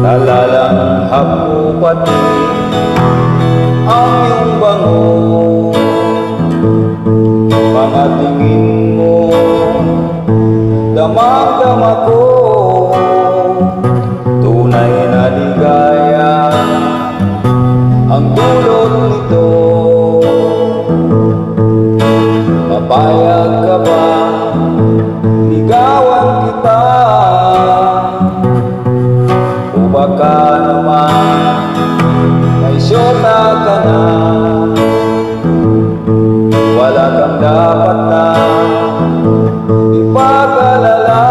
Nalalanghap ko pati ang iyong bango. Mga tingin mo, damang-dama ko. Tunay na ligaya ang dulot nito. Mapayag ka ba, ligawan kita? O baka naman may syota ka na? Wala kang dapat na ipag-alala.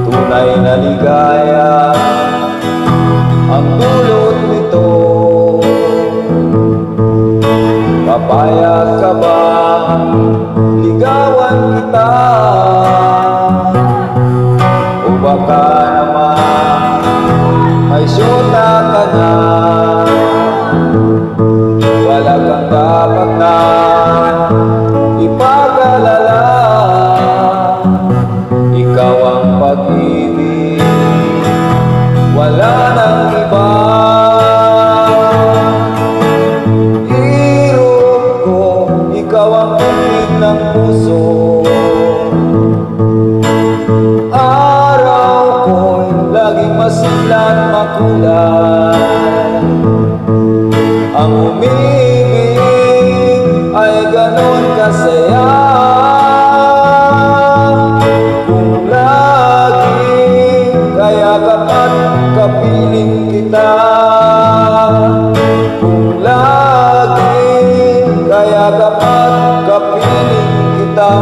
Tunay na ligaya ang dulot nito. Papayag ka ba, ligawan kita? O baka naman ay syota ka na? Wala kang dapat na ipag-alala. Ikaw ang pag-ibig, wala nang iba. Hirap ko, ikaw ang tubig ng puso. Araw ko'y laging masiglan, makulay. Ang umibig ay ganon kasaya. Kung laging kayakap at kapiling kita. Kung laging kayakap at kapiling kita.